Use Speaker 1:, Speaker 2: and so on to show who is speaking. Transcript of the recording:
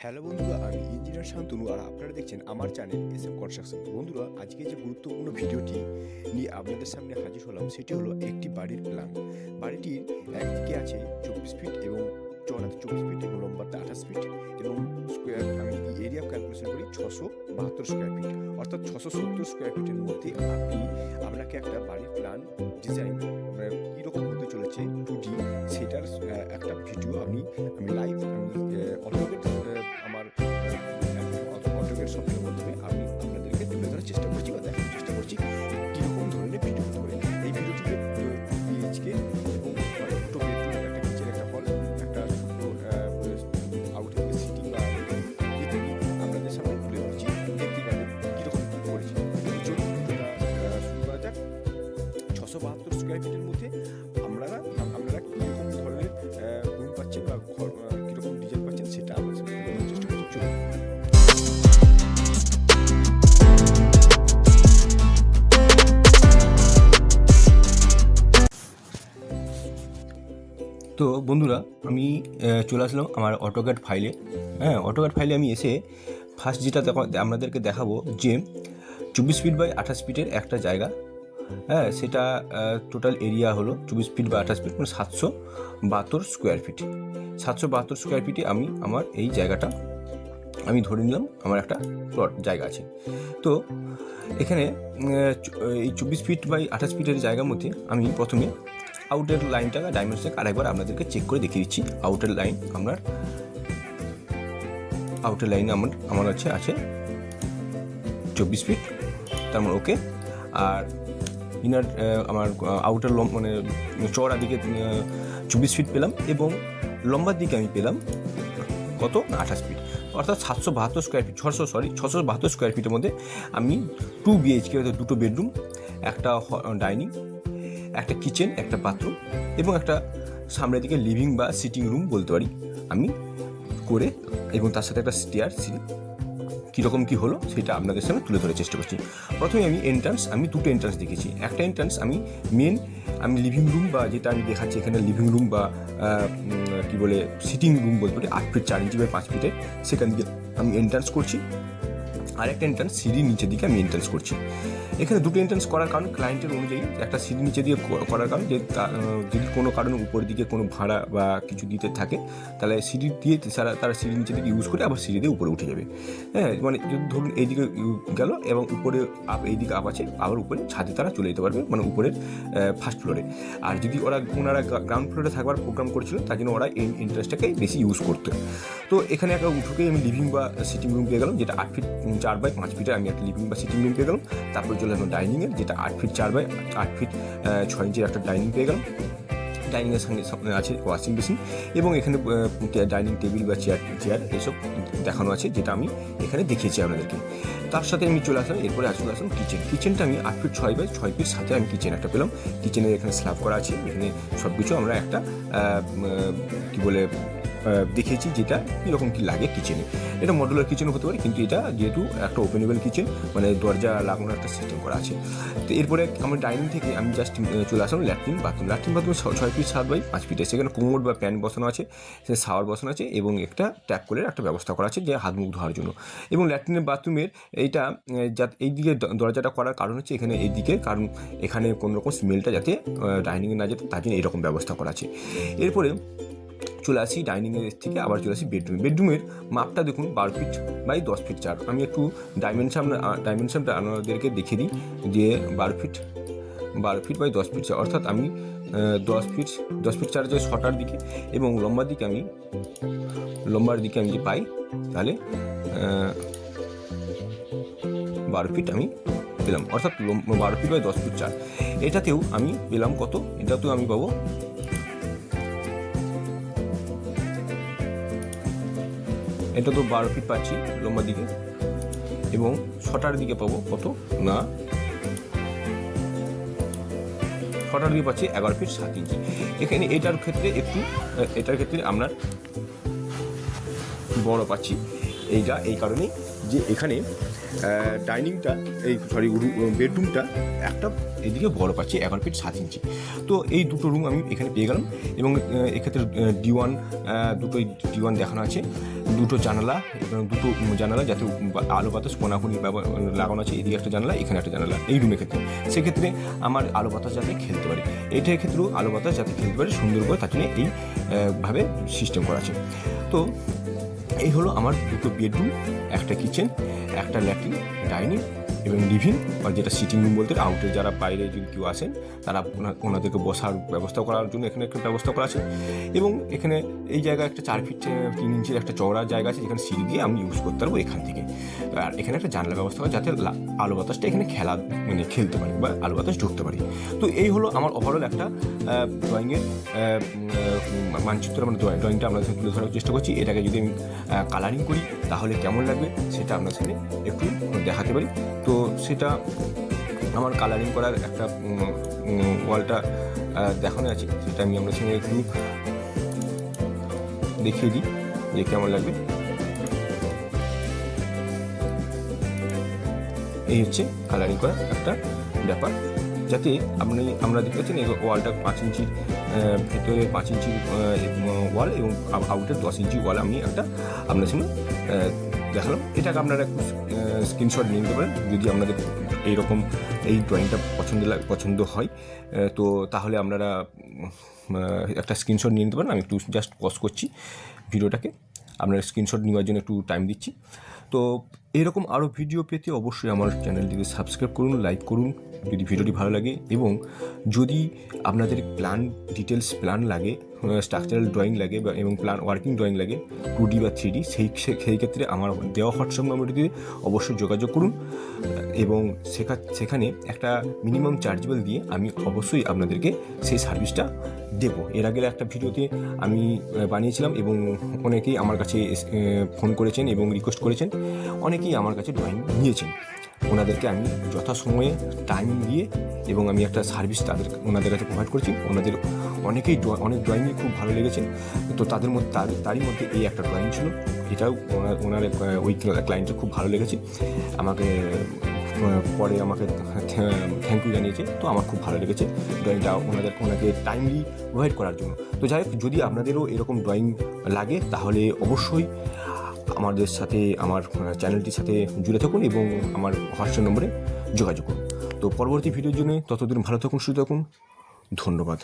Speaker 1: Hello বন্ধুরা, আমি engineer Shantanu আর আপনারা দেখছেন আমার চ্যানেল এসএম কনস্ট্রাকশন। বন্ধুরা, আজকে যে গুরুত্বপূর্ণ ভিডিওটি নিয়ে আপনাদের সামনে হাজির হলাম সেটি হলো একটি বাড়ির প্ল্যান। বাড়িটির একদিকে আছে 24 ফিট এবং চওড়াতে 24 ফিট এবং লম্বাতে 28 ফিট এবং স্কোয়ার আমি এরিয়া ক্যালকুলেশন করি 672 স্কোয়ার ফিট, অর্থাৎ 670 স্কোয়ার ফিটের মধ্যে আপনাকে একটা বাড়ির প্ল্যান ডিজাইন কীরকম হতে চলেছে 2D সেটার একটা ভিডিও আমি লাইভ অটোকেট আমার অটোকেট সফটওয়্যারের মাধ্যমে আমি আপনাদেরকে তুলে ধরার চেষ্টা করছি বা দেখানোর চেষ্টা করছি কীরকম ধরনের ভিডিও হতে পারে। এই ভিডিওটিতে পিএইচকে এবং দুটো বেডরুম, একটা কিচেন, একটা হল, একটা ছোট্ট আউটডোর সিটিং বা ইত্যাদি আপনাদের সামনে তুলে ধরছি। দেখতে পাবেন কীরকম কী করেছি। চলুন ভিডিওটা শুরু করা যাক। 672 স্কোয়ার ফিটের মধ্যে আপনারা কীরকম ধরনের রুম পাচ্ছেন বা ঘর কীরকম ডিজাইন পাচ্ছেন সেটা আপনাদের সামনে তুলে ধরার চেষ্টা করছি। চলুন। তো বন্ধুরা, আমি চলে আসলাম আমার অটোক্যাড ফাইলে। অটোক্যাড ফাইলে আমি এসে ফার্স্ট যেটা আপনাদেরকে দেখাবো যে 24 ফিট বাই 28 ফিটের একটা জায়গা। সেটা টোটাল এরিয়া হলো 24 ফিট বা 28 ফিট, মানে 772 স্কোয়ার ফিট। 772 স্কোয়ার ফিটে আমি আমার এই জায়গাটা আমি ধরে নিলাম আমার একটা প্লট জায়গা আছে। তো এখানে এই 24 ফিট বাই 28 ফিটের জায়গার মধ্যে আমি প্রথমে আউটের লাইনটাকে ডাইমেনশনটাকে আরেকবার আপনাদেরকে চেক করে দেখিয়ে দিচ্ছি। আউটের লাইন আমার আছে 24 ফিট, তার মানে ওকে। আর ইনার আমার আউটার মানে চওড়ার দিকে 24 ফিট পেলাম এবং লম্বার দিকে আমি পেলাম কত না 28 ফিট, অর্থাৎ 772 স্কোয়ার ফিট 672 স্কোয়ার ফিটের মধ্যে আমি 2 বিএইচকে দুটো বেডরুম, একটা ডাইনিং, একটা কিচেন, একটা বাথরুম এবং একটা সামনের দিকে লিভিং বা সিটিং রুম বলতে পারি আমি করে, এবং তার সাথে একটা স্টেয়ার সিঁড়ি কীরকম কী হলো সেটা আপনাদের সামনে তুলে ধরার চেষ্টা করছি। প্রথমে আমি দুটো এন্ট্রান্স দেখেছি। একটা এন্ট্রান্স আমি লিভিং রুম বা যেটা আমি দেখাচ্ছি এখানে লিভিং রুম বা কী বলে সিটিং রুম বলতে পারি 8 ফিট 4 ইঞ্চি বাই 5 ফিটের, সেখান দিকে আমি এন্ট্রান্স করছি। আর একটা এন্ট্রান্স সিঁড়ির নিচের দিকে আমি এন্ট্রান্স করছি। এখানে দুটো এন্ট্রান্স করার কারণ ক্লায়েন্টের অনুযায়ী একটা সিঁড়ি নিচে দিয়ে করার কারণ যে যদি কোনো কারণে উপরের দিকে কোনো ভাড়া বা কিছু দিতে থাকে তাহলে সিঁড়ি দিয়ে তারা সিঁড়ির নিচে দিকে ইউজ করে আবার সিঁড়ি দিয়ে উপরে উঠে যাবে। মানে যদি ধরুন এইদিকে গেল এবং উপরে এইদিকে আপ আছে, আবার উপরে ছাদে তারা চলে যেতে পারবে, মানে উপরের ফার্স্ট ফ্লোরে। আর যদি ওনারা গ্রাউন্ড ফ্লোরে থাকবার প্রোগ্রাম করেছিল তার জন্য ওরা এই এন্ট্রান্সটাকে বেশি ইউজ করতো। তো এখানে একটা ঢুকেই আমি লিভিং বা সিটিং রুম পেয়ে গেলাম, যেটা 8 ফিট 4 বাই 5 ফিটের আমি একটা লিভিং বা সিটিং রুম পেয়ে গেলাম। তারপরে চলে এলাম ডাইনিংয়ের, যেটা 8 ফিট 4 বাই 8 ফিট 6 ইঞ্চির একটা ডাইনিং পেয়ে গেলাম। ডাইনিংয়ের সঙ্গে আছে ওয়াশিং বেসিন এবং এখানে ডাইনিং টেবিল বা চেয়ার এসব দেখানো আছে, যেটা আমি এখানে দেখিয়েছি আপনাদেরকে। তার সাথে আমি চলে আসলাম কিচেনটা আমি 8 ফিট 6 বাই 6 ফিট সাথে আমি কিচেন একটা পেলাম। কিচেনের এখানে স্ল্যাব করা আছে, এখানে সব কিছু আমরা একটা কী বলে দেখিয়েছি যেটা কীরকম কী লাগে কিচেনে। এটা মডুলার কিচেন হতে পারে, কিন্তু এটা যেহেতু একটা ওপেনেবল কিচেন, মানে দরজা লাগানো একটা সিস্টেম করা আছে। তো এরপরে আমার ডাইনিং থেকে আমি জাস্ট চলে আসলাম ল্যাট্রিন বাথরুম 6 ফিট 7 বাই 5 ফিটে। সেখানে কোমোড বা প্যান বসানো আছে, সে শাওয়ার বসানো আছে এবং একটা ট্যাপ কলের একটা ব্যবস্থা করা আছে যে হাত মুখ ধোয়ার জন্য। এবং ল্যাট্রিনের বাথরুমের এইটা এইদিকে দরজাটা করার কারণ হচ্ছে এখানে এইদিকে, কারণ এখানে কোনো রকম স্মেলটা যাতে ডাইনিংয়ে না যেতে, তার জন্য এইরকম ব্যবস্থা করা আছে। এরপরে চলে আসি ডাইনিংয়ের থেকে আবার চলে আসি বেডরুমের মাপটা দেখুন 12 ফিট বাই 10 ফিট 4। আমি একটু ডাইমেনশনটা আপনাদেরকে দেখিয়ে দিই যে 12 ফিট বাই 10 ফিট 4, অর্থাৎ আমি 10 ফিট 4 যে শটার দিকে এবং লম্বার দিকে আমি যে পাই তাহলে 12 ফিট আমি পেলাম, অর্থাৎ 12 ফিট বাই 10 ফিট 4। এটাতেও আমি পেলাম কত, এটাতেও আমি পাবো এটা তো 12 ফিট পাচ্ছি লম্বার দিকে এবং ছটার দিকে পাবো কত না, ছটার দিকে পাচ্ছি 11 ফিট 7 ইঞ্চি। এখানে এটার ক্ষেত্রে আপনার বড় পাচ্ছি এইটা এই কারণেই যে এখানে ডাইনিংটা বেডরুমটা একটা এদিকে বড় পাচ্ছি 11 ফিট 7 ইঞ্চি। তো এই দুটো রুম আমি এখানে পেয়ে গেলাম এবং এক্ষেত্রে দুটোই D1 দেখানো আছে, দুটো জানালা এবং দুটো জানালা যাতে আলো বাতাস কোনাকুনি লাগানো আছে, এদিকে একটা জানালা এখানে একটা জানালা এই রুমের ক্ষেত্রে। সেক্ষেত্রে আমার আলো বাতাস যাতে খেলতে পারে, এটার ক্ষেত্রেও আলো বাতাস যাতে খেলতে পারে সুন্দর করে, তার জন্য এইভাবে সিস্টেম করা আছে। তো এই হলো আমার দুটো বেডরুম, একটা কিচেন, একটা ল্যাট্রিন, ডাইনিং এবং লিভিং, বা যেটা সিটিং রুম বলতে আউটে যারা বাইরে যদি কেউ আসেন তারা ওনাদেরকে বসার ব্যবস্থা করার জন্য এখানে একটা ব্যবস্থা করা আছে। এবং এখানে এই জায়গায় একটা 4 ফিট 3 ইঞ্চির একটা চওড়া জায়গা আছে, যেখানে সিঁড়ি দিয়ে আমি ইউজ করতে পারবো এখান থেকে। আর এখানে একটা জানলা ব্যবস্থা করা যাতে আলো বাতাসটা এখানে খেলতে পারি বা আলো বাতাস ঢুকতে পারি। তো এই হলো আমার ওভারঅল একটা ড্রয়িংয়ের মানচিত্র, মানে ড্রয়িংটা আপনাদের সাথে তুলে ধরার চেষ্টা করছি। এটাকে যদি আমি কালারিং করি তাহলে কেমন লাগবে সেটা আপনার সাথে একটু দেখাতে পারি। তো সেটা আমার কালারিং করার একটা ওয়ালটা দেখানো আছে, সেটা আমি আপনার সঙ্গে একটু দেখিয়ে দিই যে কেমন লাগবে। এই হচ্ছে কালারিং করার একটা ব্যাপার, যাতে আমরা দেখতে পাচ্ছেন এই ওয়ালটা 5 ইঞ্চির ভেতরে 5 ইঞ্চির ওয়াল এবং আউটের 10 ইঞ্চি ওয়াল আমি একটা আপনার সঙ্গে দেখালাম। এটাকে আপনারা একটু স্ক্রিনশট নিয়ে নিতে পারেন যদি আপনাদের এইরকম এই ড্রয়িংটা পছন্দ হয়। তো তাহলে আপনারা একটা স্ক্রিনশট নিয়ে নিতে পারেন। আমি একটু জাস্ট পজ করছি ভিডিওটাকে, আপনার স্ক্রিনশট নেওয়ার জন্য একটু টাইম দিচ্ছি। তো এরকম আরও ভিডিও পেতে অবশ্যই আমার চ্যানেলটিকে সাবস্ক্রাইব করুন, লাইক করুন যদি ভিডিওটি ভালো লাগে। এবং যদি আপনাদের ডিটেলস প্ল্যান লাগে, স্ট্রাকচারাল ড্রয়িং লাগে এবং ওয়ার্কিং ড্রয়িং লাগে 2D বা 3D, সেই ক্ষেত্রে আমার দেওয়া হোয়াটসঅ্যাপ নম্বরটিতে অবশ্যই যোগাযোগ করুন। এবং সেখানে একটা মিনিমাম চার্জেবল দিয়ে আমি অবশ্যই আপনাদেরকে সেই সার্ভিসটা দেবো। এর আগের একটা ভিডিওতে আমি বানিয়েছিলাম এবং অনেকেই আমার কাছে ফোন করেছেন এবং রিকোয়েস্ট করেছেন, অনেকেই আমার কাছে ড্রয়িং নিয়েছেন। ওনাদেরকে আমি যথাসময়ে টাইম দিয়ে এবং আমি একটা সার্ভিস ওনাদের কাছে প্রোভাইড করছি। ওনাদের অনেক ড্রয়িংই খুব ভালো লেগেছে। তো তারই মধ্যে এই একটা ড্রয়িং ছিল, এটাও ওই ক্লায়েন্টের খুব ভালো লেগেছে, আমাকে পরে আমাকে থ্যাংক ইউ জানিয়েছে। তো আমার খুব ভালো লেগেছে ড্রয়িংটা ওনাকে টাইমলি প্রোভাইড করার জন্য। তো যাই হোক, যদি আপনাদেরও এরকম ড্রয়িং লাগে তাহলে অবশ্যই আমাদের সাথে, আমার চ্যানেলটির সাথে জুড়ে থাকুন এবং আমার হোয়াটসঅ্যাপ নম্বরে যোগাযোগ করুন। তো পরবর্তী ভিডিওর জন্য ততদিন ভালো থাকুন, সুস্থ থাকুন, ধন্যবাদ।